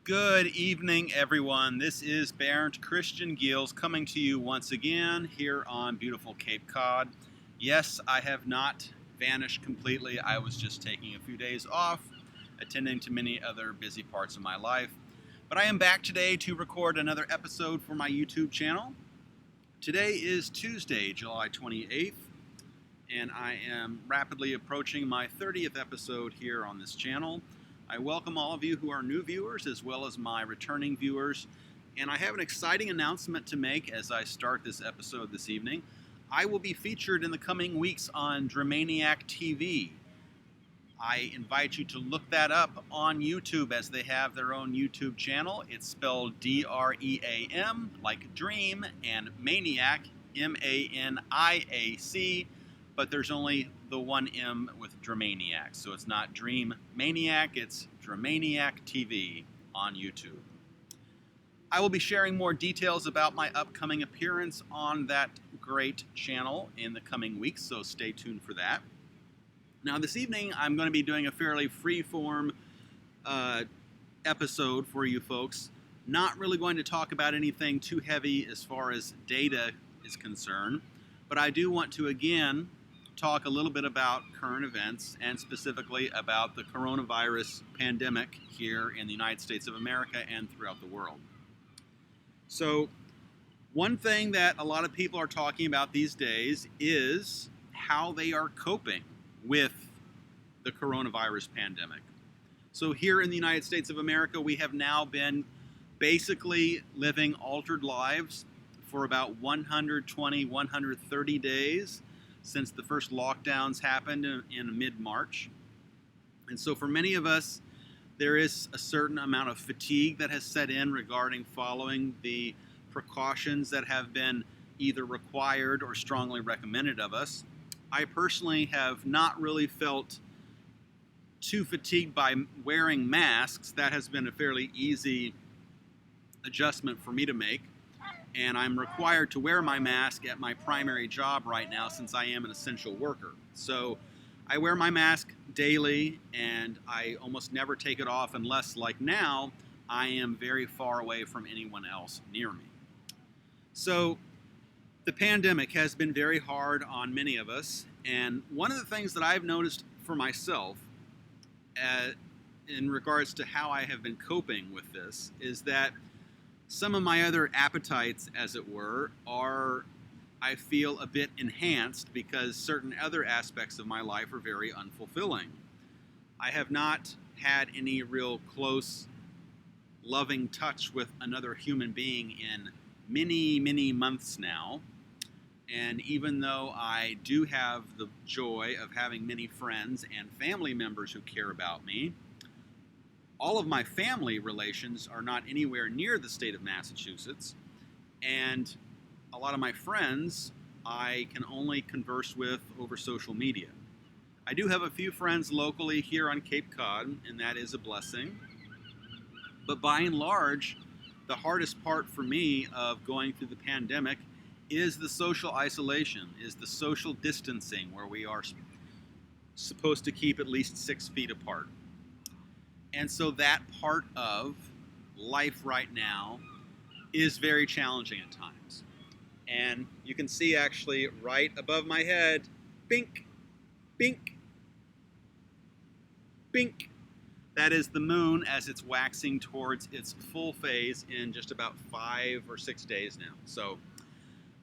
Good evening, everyone. This is Bernd Christian Giels coming to you once again here on beautiful Cape Cod. Yes, I have not vanished completely. I was just taking a few days off, attending to many other busy parts of my life. But I am back today to record another episode for my YouTube channel. Today is Tuesday, July 28th, and I am rapidly approaching my 30th episode here on this channel. I welcome all of you who are new viewers as well as my returning viewers, and I have an exciting announcement to make as I start this episode this evening. I will be featured in the coming weeks on Dramaniac TV. I invite you to look that up on YouTube as they have their own YouTube channel. It's spelled D-R-E-A-M, like dream, and maniac, M-A-N-I-A-C, but there's only the one M with Dramaniac. So it's not Dream Maniac, it's Dramaniac TV on YouTube. I will be sharing more details about my upcoming appearance on that great channel in the coming weeks, so stay tuned for that. Now this evening I'm going to be doing a fairly free-form episode for you folks. Not really going to talk about anything too heavy as far as data is concerned, but I do want to again talk a little bit about current events and specifically about the coronavirus pandemic here in the United States of America and throughout the world. So one thing that a lot of people are talking about these days is how they are coping with the coronavirus pandemic. So here in the United States of America, we have now been basically living altered lives for about 120, 130 days since the first lockdowns happened in mid-March. And so for many of us, there is a certain amount of fatigue that has set in regarding following the precautions that have been either required or strongly recommended of us. I personally have not really felt too fatigued by wearing masks. That has been a fairly easy adjustment for me to make. And I'm required to wear my mask at my primary job right now since I am an essential worker. So I wear my mask daily and I almost never take it off unless, like now, I am very far away from anyone else near me. So the pandemic has been very hard on many of us, and one of the things that I've noticed for myself in regards to how I have been coping with this is that some of my other appetites, as it were, are, I feel, a bit enhanced because certain other aspects of my life are very unfulfilling. I have not had any real close, loving touch with another human being in many, many months now. And even though I do have the joy of having many friends and family members who care about me, all of my family relations are not anywhere near the state of Massachusetts, and a lot of my friends I can only converse with over social media. I do have a few friends locally here on Cape Cod, and that is a blessing. But by and large, the hardest part for me of going through the pandemic is the social isolation, is the social distancing where we are supposed to keep at least 6 feet apart. And so that part of life right now is very challenging at times. And you can see actually right above my head, bink, bink, bink. That is the moon as it's waxing towards its full phase in just about 5 or 6 days now. So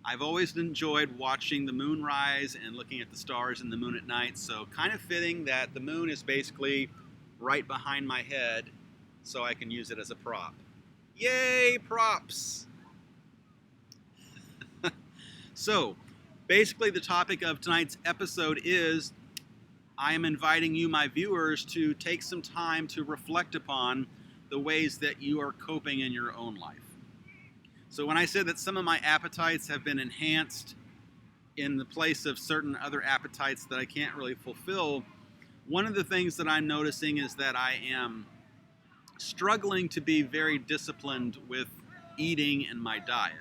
I've always enjoyed watching the moon rise and looking at the stars and the moon at night. So kind of fitting that the moon is basically right behind my head so I can use it as a prop. Yay, props! So, basically the topic of tonight's episode is I am inviting you, my viewers, to take some time to reflect upon the ways that you are coping in your own life. So when I said that some of my appetites have been enhanced in the place of certain other appetites that I can't really fulfill, one of the things that I'm noticing is that I am struggling to be very disciplined with eating and my diet.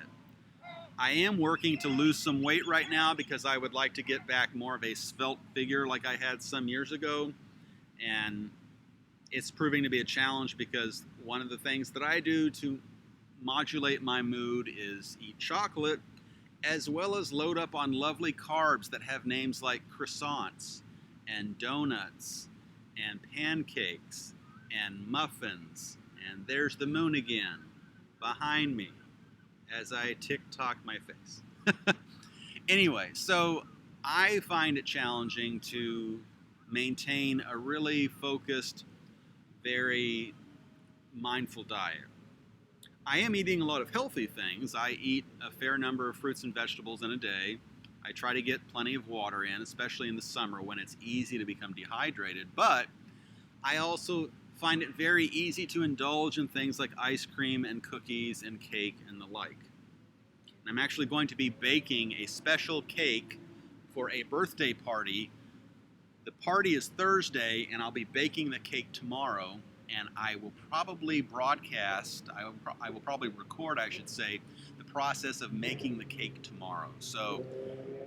I am working to lose some weight right now because I would like to get back more of a svelte figure like I had some years ago. And It's proving to be a challenge because one of the things that I do to modulate my mood is eat chocolate, as well as load up on lovely carbs that have names like croissants and donuts and pancakes and muffins. And there's the moon again behind me as I tick-tock my face. Anyway, so I find it challenging to maintain a really focused, very mindful diet. I am eating a lot of healthy things. I eat a fair number of fruits and vegetables in a day. I try to get plenty of water in, especially in the summer when it's easy to become dehydrated. But I also find it very easy to indulge in things like ice cream and cookies and cake and the like. And I'm actually going to be baking a special cake for a birthday party. The party is Thursday, and I'll be baking the cake tomorrow. And I will probably broadcast, I will probably record, I should say, the process of making the cake tomorrow. So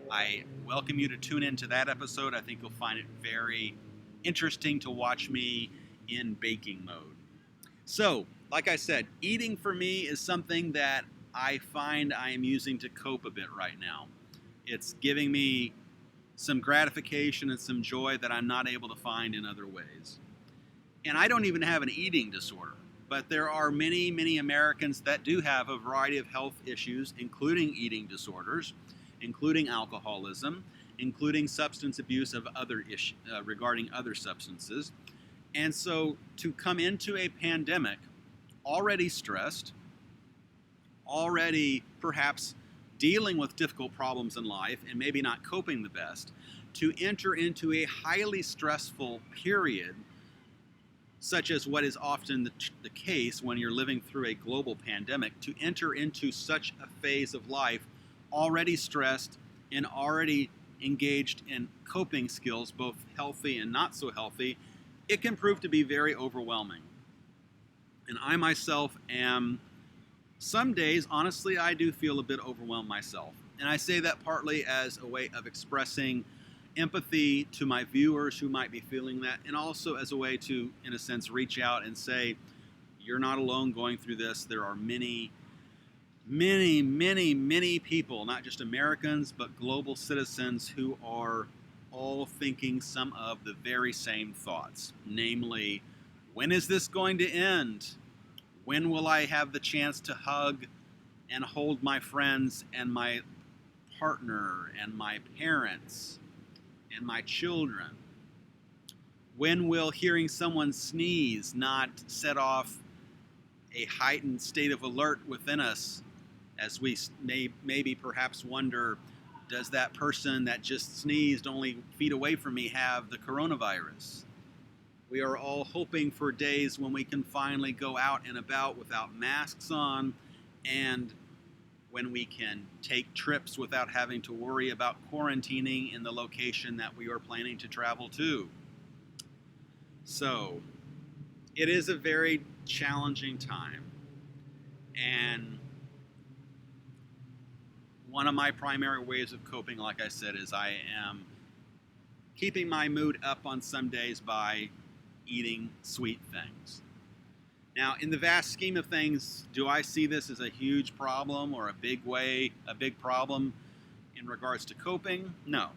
I welcome you to tune into that episode. I think you'll find it very interesting to watch me in baking mode. So, like I said, eating for me is something that I find I am using to cope a bit right now. It's giving me some gratification and some joy that I'm not able to find in other ways. And I don't even have an eating disorder, but there are many, many Americans that do have a variety of health issues, including eating disorders, including alcoholism, including substance abuse of other issues regarding other substances. And so to come into a pandemic already stressed, already perhaps dealing with difficult problems in life and maybe not coping the best, to enter into a highly stressful period, such as what is often the case when you're living through a global pandemic, to enter into such a phase of life already stressed and already engaged in coping skills, both healthy and not so healthy, it can prove to be very overwhelming. And I myself am, some days, honestly, I do feel a bit overwhelmed myself. And I say that partly as a way of expressing empathy to my viewers who might be feeling that, and also as a way to, in a sense, reach out and say, you're not alone going through this. There are many, many, many, many people, not just Americans, but global citizens who are all thinking some of the very same thoughts. Namely, when is this going to end? When will I have the chance to hug and hold my friends and my partner and my parents and my children? When will hearing someone sneeze not set off a heightened state of alert within us, as we maybe perhaps wonder, does that person that just sneezed only feet away from me have the coronavirus? We are all hoping for days when we can finally go out and about without masks on, and when we can take trips without having to worry about quarantining in the location that we are planning to travel to. So, it is a very challenging time. And one of my primary ways of coping, like I said, is I am keeping my mood up on some days by eating sweet things. Now, in the vast scheme of things, do I see this as a huge problem or a big problem in regards to coping? No.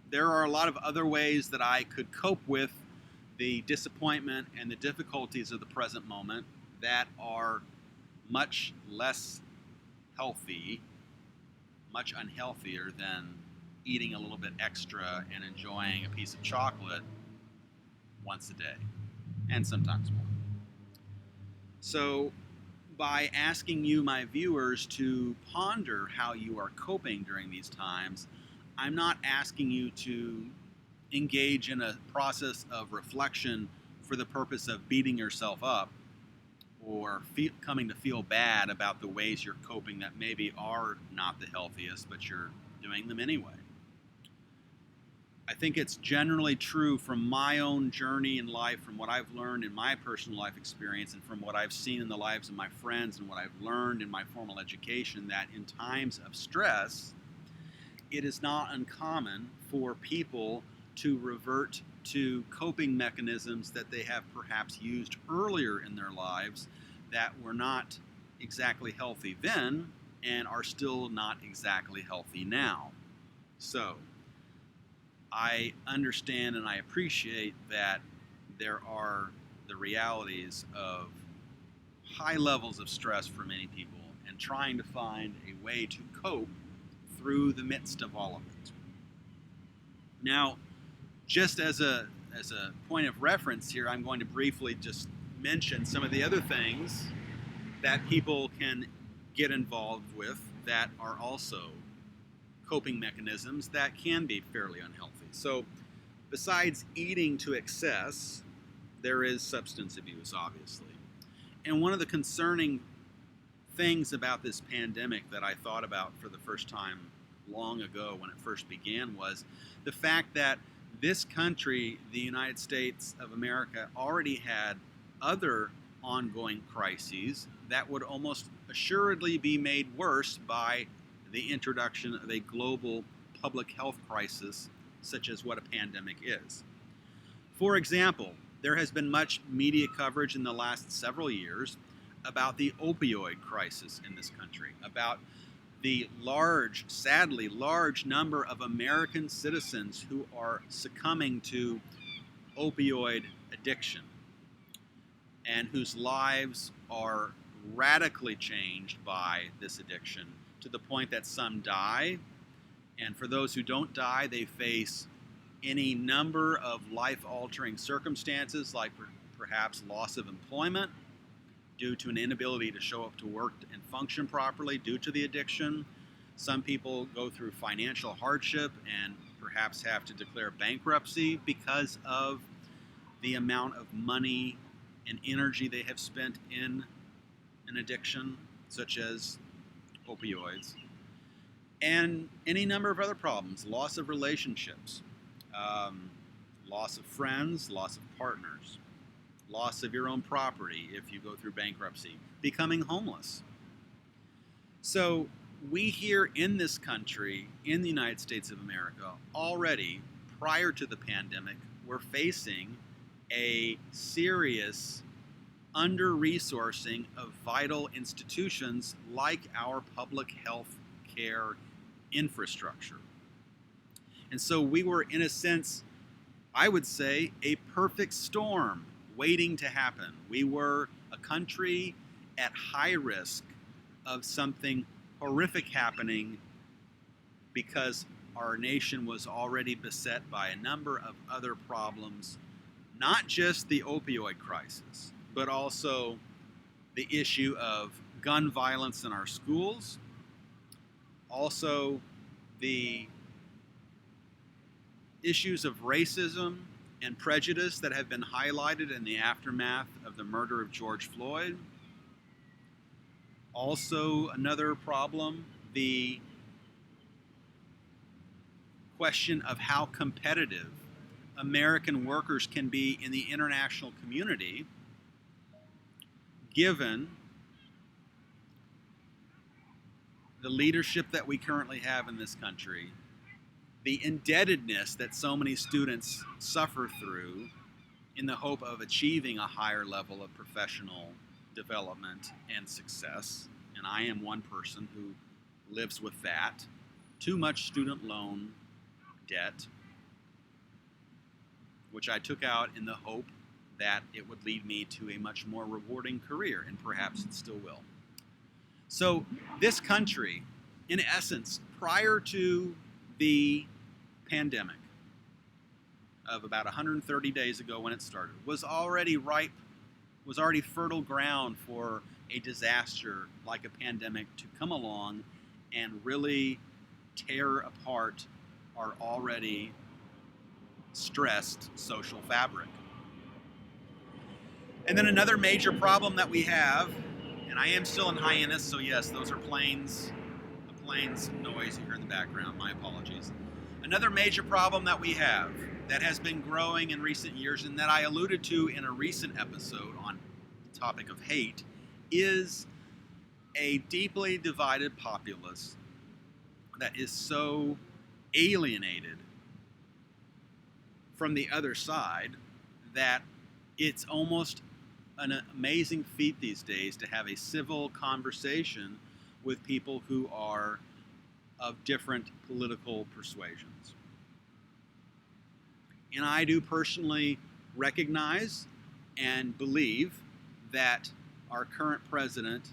There are a lot of other ways that I could cope with the disappointment and the difficulties of the present moment that are much less healthy, much unhealthier than eating a little bit extra and enjoying a piece of chocolate once a day, and sometimes more. So, by asking you, my viewers, to ponder how you are coping during these times, I'm not asking you to engage in a process of reflection for the purpose of beating yourself up or coming to feel bad about the ways you're coping that maybe are not the healthiest, but you're doing them anyway. I think it's generally true from my own journey in life, from what I've learned in my personal life experience, and from what I've seen in the lives of my friends and what I've learned in my formal education, that in times of stress, it is not uncommon for people to revert to coping mechanisms that they have perhaps used earlier in their lives that were not exactly healthy then and are still not exactly healthy now. So I understand and I appreciate that there are the realities of high levels of stress for many people and trying to find a way to cope through the midst of all of it. Now, just as a point of reference here, I'm going to briefly just mention some of the other things that people can get involved with that are also coping mechanisms that can be fairly unhealthy. So, besides eating to excess, there is substance abuse, obviously. And one of the concerning things about this pandemic that I thought about for the first time long ago when it first began was the fact that this country, the United States of America, already had other ongoing crises that would almost assuredly be made worse by the introduction of a global public health crisis such as what a pandemic is. For example, there has been much media coverage in the last several years about the opioid crisis in this country, about the sadly large number of American citizens who are succumbing to opioid addiction and whose lives are radically changed by this addiction to the point that some die. And for those who don't die, they face any number of life-altering circumstances like perhaps loss of employment due to an inability to show up to work and function properly due to the addiction. Some people go through financial hardship and perhaps have to declare bankruptcy because of the amount of money and energy they have spent in an addiction, such as opioids. And any number of other problems, loss of relationships, loss of friends, loss of partners, loss of your own property if you go through bankruptcy, becoming homeless. So we here in this country, in the United States of America, already prior to the pandemic, were facing a serious under-resourcing of vital institutions like our public health care infrastructure. And so we were, in a sense, I would say, a perfect storm waiting to happen. We were a country at high risk of something horrific happening because our nation was already beset by a number of other problems, not just the opioid crisis, but also the issue of gun violence in our schools, also the issues of racism and prejudice that have been highlighted in the aftermath of the murder of George Floyd. Also, another problem, the question of how competitive American workers can be in the international community, given the leadership that we currently have in this country, the indebtedness that so many students suffer through in the hope of achieving a higher level of professional development and success. And I am one person who lives with that. Too much student loan debt, which I took out in the hope that it would lead me to a much more rewarding career, and perhaps it still will. So this country, in essence, prior to the pandemic of about 130 days ago when it started, was already fertile ground for a disaster like a pandemic to come along and really tear apart our already stressed social fabric. And then another major problem that we have, and I am still in Hyannis, so yes, those are planes, the planes noise you hear in the background, my apologies. Another major problem that we have that has been growing in recent years and that I alluded to in a recent episode on the topic of hate is a deeply divided populace that is so alienated from the other side that it's almost an amazing feat these days to have a civil conversation with people who are of different political persuasions. And I do personally recognize and believe that our current president,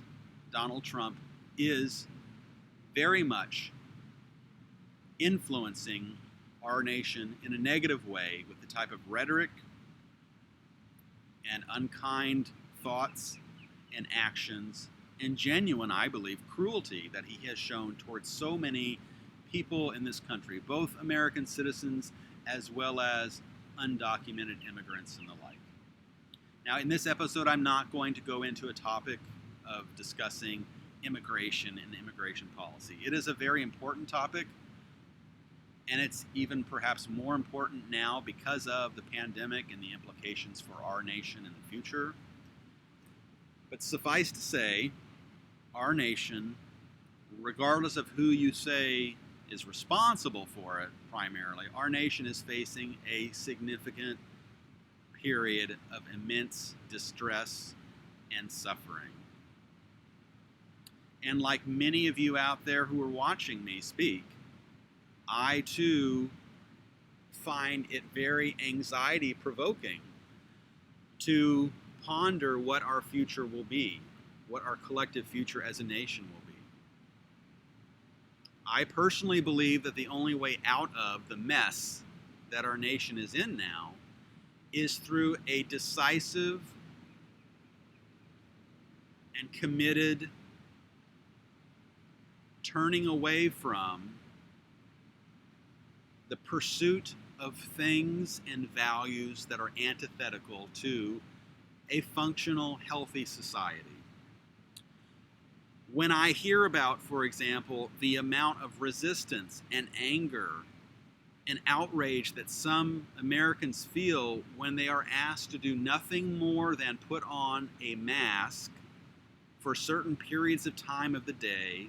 Donald Trump, is very much influencing our nation in a negative way with the type of rhetoric and unkind thoughts and actions and genuine, I believe, cruelty that he has shown towards so many people in this country, both American citizens as well as undocumented immigrants and the like. Now, in this episode, I'm not going to go into a topic of discussing immigration and immigration policy. It is a very important topic, and it's even perhaps more important now because of the pandemic and the implications for our nation in the future. But suffice to say, our nation, regardless of who you say is responsible for it primarily, our nation is facing a significant period of immense distress and suffering. And like many of you out there who are watching me speak, I too find it very anxiety-provoking to ponder what our future will be, what our collective future as a nation will be. I personally believe that the only way out of the mess that our nation is in now is through a decisive and committed turning away from the pursuit of things and values that are antithetical to a functional, healthy society. When I hear about, for example, the amount of resistance and anger and outrage that some Americans feel when they are asked to do nothing more than put on a mask for certain periods of time of the day,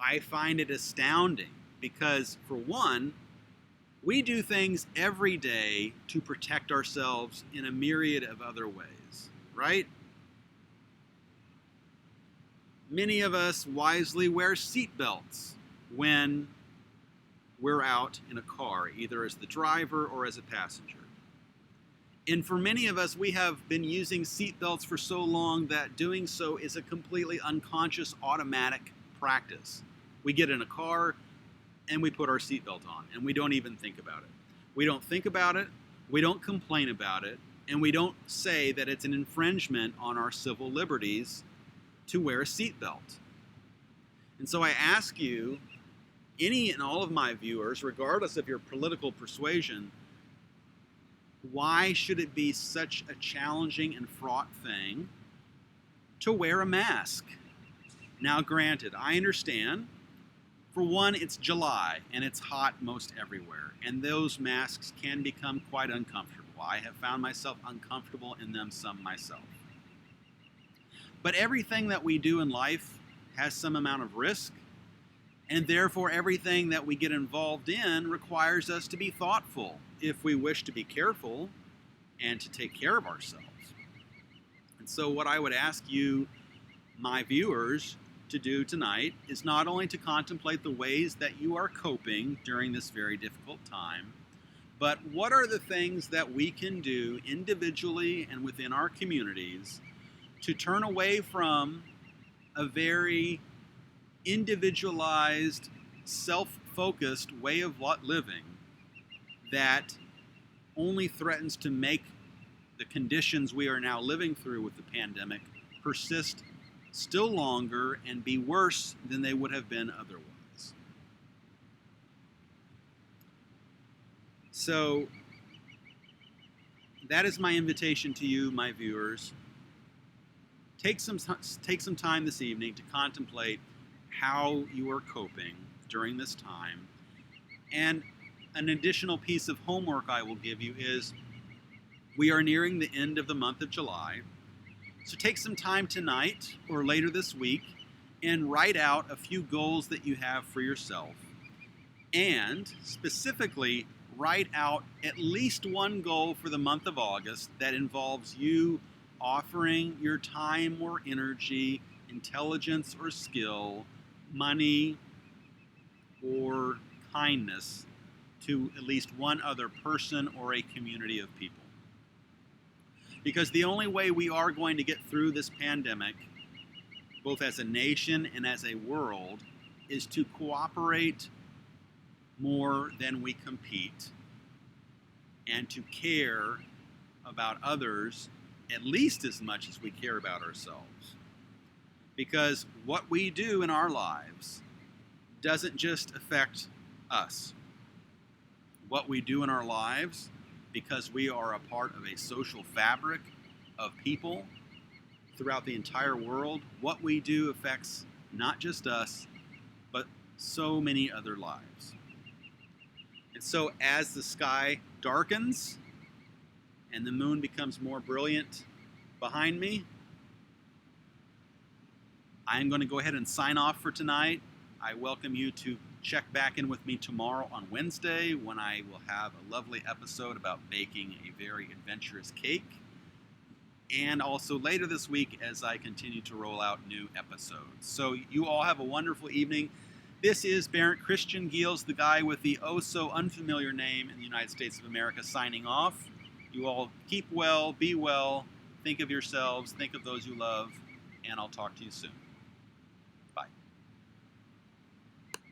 I find it astounding because, for one, we do things every day to protect ourselves in a myriad of other ways, right? Many of us wisely wear seatbelts when we're out in a car, either as the driver or as a passenger. And for many of us, we have been using seatbelts for so long that doing so is a completely unconscious, automatic practice. We get in a car and we put our seatbelt on, and we don't even think about it. We don't think about it, we don't complain about it, and we don't say that it's an infringement on our civil liberties to wear a seatbelt. And so I ask you, any and all of my viewers, regardless of your political persuasion, why should it be such a challenging and fraught thing to wear a mask? Now, granted, I understand. For one, it's July and it's hot most everywhere, and those masks can become quite uncomfortable. I have found myself uncomfortable in them some myself. But everything that we do in life has some amount of risk, and therefore everything that we get involved in requires us to be thoughtful if we wish to be careful and to take care of ourselves. And so what I would ask you, my viewers, to do tonight is not only to contemplate the ways that you are coping during this very difficult time, but what are the things that we can do individually and within our communities to turn away from a very individualized, self-focused way of living that only threatens to make the conditions we are now living through with the pandemic persist still longer and be worse than they would have been otherwise. So that is my invitation to you, my viewers. Take some time this evening to contemplate how you are coping during this time. And an additional piece of homework I will give you is we are nearing the end of the month of July. So take some time tonight or later this week and write out a few goals that you have for yourself. And specifically, write out at least one goal for the month of August that involves you offering your time or energy, intelligence or skill, money or kindness to at least one other person or a community of people. Because the only way we are going to get through this pandemic, both as a nation and as a world, is to cooperate more than we compete and to care about others at least as much as we care about ourselves. Because what we do in our lives doesn't just affect us. What we do in our lives, because we are a part of a social fabric of people throughout the entire world, what we do affects not just us, but so many other lives. And so as the sky darkens and the moon becomes more brilliant behind me, I'm going to go ahead and sign off for tonight. I welcome you to check back in with me tomorrow on Wednesday when I will have a lovely episode about baking a very adventurous cake. And also later this week as I continue to roll out new episodes. So you all have a wonderful evening. This is Barrett Christian Giels, the guy with the oh-so-unfamiliar name in the United States of America, signing off. You all keep well, be well, think of yourselves, think of those you love, and I'll talk to you soon.